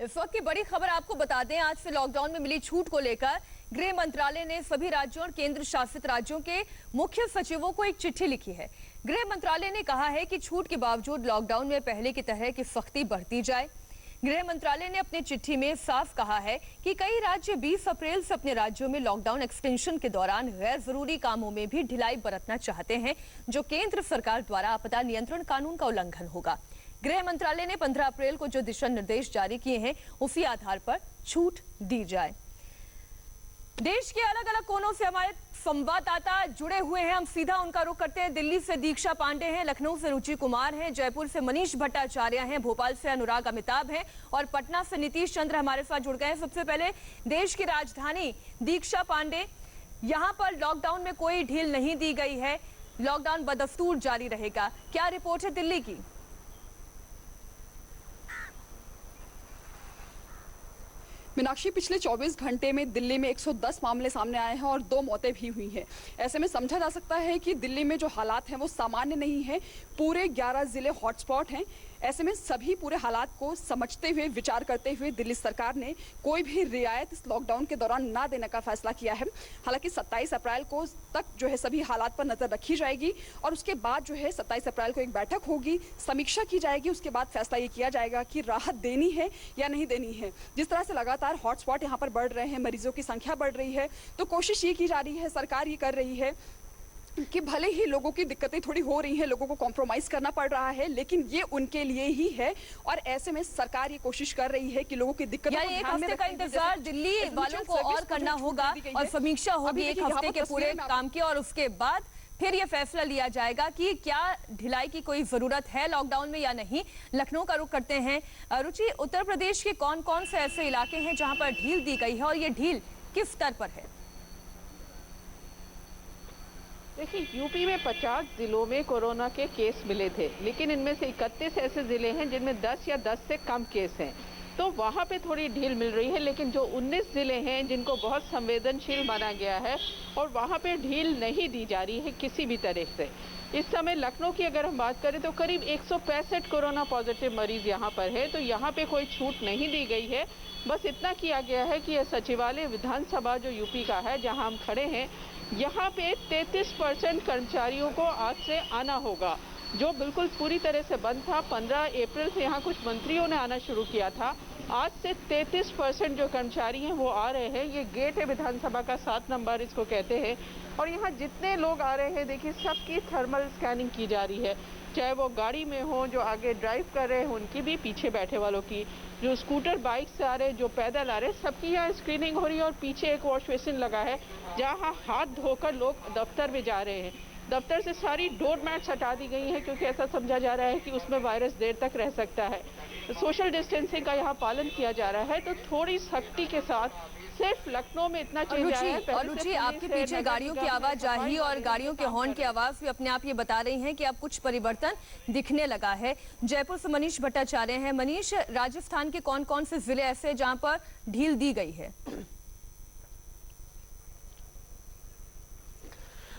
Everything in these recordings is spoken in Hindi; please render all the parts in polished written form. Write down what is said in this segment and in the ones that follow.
इस वक्त की बड़ी खबर आपको बता दें, आज से लॉकडाउन में मिली छूट को लेकर गृह मंत्रालय ने सभी राज्यों और केंद्र शासित राज्यों के मुख्य सचिवों को एक चिट्ठी लिखी है। गृह मंत्रालय ने कहा है कि छूट के बावजूद लॉकडाउन में पहले की तरह की सख्ती बढ़ती जाए। गृह मंत्रालय ने अपनी चिट्ठी में साफ कहा है कि कई राज्य 20 अप्रैल से अपने राज्यों में लॉकडाउन एक्सटेंशन के दौरान गैर जरूरी कामों में भी ढिलाई बरतना चाहते हैं, जो केंद्र सरकार द्वारा आपदा नियंत्रण कानून का उल्लंघन होगा। गृह मंत्रालय ने 15 अप्रैल को जो दिशा निर्देश जारी किए हैं, उसी आधार पर छूट दी जाए। देश के अलग अलग कोनों से हमारे संवाददाता जुड़े हुए हैं, हम सीधा उनका रुख करते हैं। दिल्ली से दीक्षा पांडे हैं, लखनऊ से रुचि कुमार हैं, जयपुर से मनीष भट्टाचार्य हैं, भोपाल से अनुराग अमिताभ हैं और पटना से नीतीश चंद्र हमारे साथ जुड़ गए हैं। सबसे पहले देश की राजधानी दीक्षा पांडे, यहां पर लॉकडाउन में कोई ढील नहीं दी गई है, लॉकडाउन बदस्तूर जारी रहेगा, क्या रिपोर्ट है दिल्ली की? मीनाक्षी, पिछले 24 घंटे में दिल्ली में 110 मामले सामने आए हैं और 2 मौतें भी हुई हैं। ऐसे में समझा जा सकता है कि दिल्ली में जो हालात हैं वो सामान्य नहीं है। पूरे 11 जिले हॉटस्पॉट हैं। ऐसे में सभी पूरे हालात को समझते हुए, विचार करते हुए दिल्ली सरकार ने कोई भी रियायत इस लॉकडाउन के दौरान ना देने का फैसला किया है। हालांकि 27 अप्रैल को तक जो है सभी हालात पर नजर रखी जाएगी और उसके बाद जो है 27 अप्रैल को एक बैठक होगी, समीक्षा की जाएगी। उसके बाद फैसला ये किया जाएगा कि राहत देनी है या नहीं देनी है। जिस तरह से लगातार हॉटस्पॉट यहाँ पर बढ़ रहे हैं, मरीजों की संख्या बढ़ रही है, तो कोशिश ये की जा रही है, सरकार ये कर रही है कि भले ही लोगों की दिक्कतें थोड़ी हो रही हैं, लोगों को कॉम्प्रोमाइज करना पड़ रहा है, लेकिन ये उनके लिए ही है। और ऐसे में सरकार ये कोशिश कर रही है कि लोगों की दिक्कतों को एक हफ्ते का इंतजार दिल्ली वालों को और करना होगा और समीक्षा होगी एक हफ्ते के पूरे काम की, और उसके बाद फिर यह फैसला लिया जाएगा कि क्या ढिलाई की कोई जरूरत है लॉकडाउन में या नहीं। लखनऊ का रुख करते हैं। रुचि, उत्तर प्रदेश के कौन कौन से ऐसे इलाके हैं जहां पर ढील दी गई है और ये ढील किस स्तर पर है? देखिए, यूपी में 50 जिलों में कोरोना के केस मिले थे, लेकिन इनमें से 31 ऐसे जिले हैं जिनमें 10 या 10 से कम केस हैं, तो वहाँ पे थोड़ी ढील मिल रही है। लेकिन जो 19 जिले हैं जिनको बहुत संवेदनशील माना गया है और वहाँ पे ढील नहीं दी जा रही है किसी भी तरह से। इस समय लखनऊ की अगर हम बात करें तो करीब 165 कोरोना पॉजिटिव मरीज यहाँ पर है, तो यहाँ पे कोई छूट नहीं दी गई है। बस इतना किया गया है कि यह सचिवालय विधानसभा जो यूपी का है, जहाँ हम खड़े हैं, यहाँ पे 33% कर्मचारियों को आज से आना होगा, जो बिल्कुल पूरी तरह से बंद था। 15 अप्रैल से यहाँ कुछ मंत्रियों ने आना शुरू किया था। आज से 33% जो कर्मचारी हैं वो आ रहे हैं। ये गेट है विधानसभा का, 7 नंबर इसको कहते हैं, और यहाँ जितने लोग आ रहे हैं, देखिए सबकी थर्मल स्कैनिंग की जा रही है, चाहे वो गाड़ी में हो, जो आगे ड्राइव कर रहे हैं उनकी भी, पीछे बैठे वालों की, जो स्कूटर बाइक से आ रहे हैं, जो पैदल आ रहे हैं, सबकी यहाँ स्क्रीनिंग हो रही है। और पीछे एक वॉश बेसिन लगा है जहाँ हाथ धोकर लोग दफ्तर में जा रहे हैं। दफ्तर से सारी डोर मैट्स हटा दी गई हैं क्योंकि ऐसा समझा जा रहा है कि उसमें वायरस देर तक रह सकता है। सोशल डिस्टेंसिंग का यहाँ पालन किया जा रहा है, तो थोड़ी सख्ती के साथ सिर्फ लखनऊ में इतना चेंज आया है। और रुचि, आपके पीछे गाड़ियों की आवाजाही और गाड़ियों के हॉर्न की आवाज भी अपने आप ये बता रही हैं कि अब कुछ परिवर्तन दिखने लगा है। जयपुर से मनीष भट्टाचार्य हैं। मनीष, राजस्थान के कौन कौन से जिले ऐसे हैं जहां पर ढील दी गई है?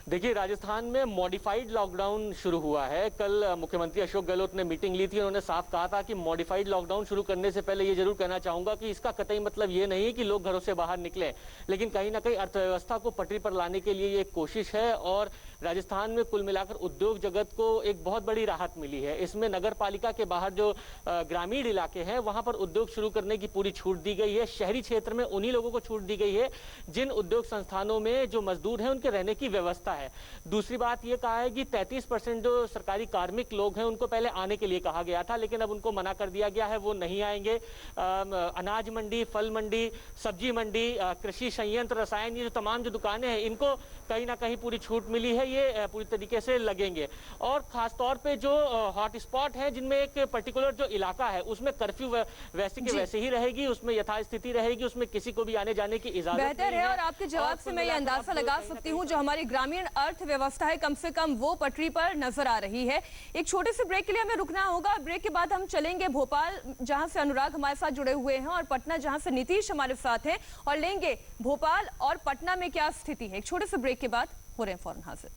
देखिए, राजस्थान में मॉडिफाइड लॉकडाउन शुरू हुआ है। कल मुख्यमंत्री अशोक गहलोत ने मीटिंग ली थी। उन्होंने साफ कहा था कि मॉडिफाइड लॉकडाउन शुरू करने से पहले ये जरूर कहना चाहूंगा कि इसका कतई मतलब ये नहीं है कि लोग घरों से बाहर निकले, लेकिन कहीं ना कहीं अर्थव्यवस्था को पटरी पर लाने के लिए ये एक कोशिश है। और राजस्थान में कुल मिलाकर उद्योग जगत को एक बहुत बड़ी राहत मिली है। इसमें नगर पालिका के बाहर जो ग्रामीण इलाके हैं वहां पर उद्योग शुरू करने की पूरी छूट दी गई है। शहरी क्षेत्र में उन्हीं लोगों को छूट दी गई है जिन उद्योग संस्थानों में जो मजदूर हैं उनके रहने की व्यवस्था है। दूसरी बात यह कहा है कि 33% जो सरकारी कार्मिक लोग हैं उनको पहले आने के लिए कहा गया था, लेकिन अब उनको मना कर दिया गया है, वो नहीं आएंगे। अनाज मंडी, फल मंडी, सब्जी मंडी, कृषि संयंत्र, रसायन, ये जो तमाम जो दुकानें हैं इनको कहीं ना कहीं पूरी छूट मिली है, ये पूरी तरीके से लगेंगे। और खासतौर पे जो हॉट स्पॉट है जिनमें एक पर्टिकुलर जो इलाका है उसमें कर्फ्यू वैसे के वैसे ही रहेगी, उसमें यथास्थिति रहेगी, उसमें किसी को भी आने जाने की इजाजत बेहतर है। और आपके जवाब से मैं ये अंदाजा लगा सकती हूँ जो हमारी ग्रामीण अर्थव्यवस्था है कम से कम वो पटरी पर नजर आ रही है। एक छोटे से ब्रेक के लिए हमें रुकना होगा। ब्रेक के बाद हम चलेंगे भोपाल, जहां से अनुराग हमारे साथ जुड़े हुए हैं, और पटना जहां से नीतीश हमारे साथ हैं, और लेंगे भोपाल और पटना में क्या स्थिति है। एक छोटे से ब्रेक के बाद हो रहे हैं फौरन हाजिर।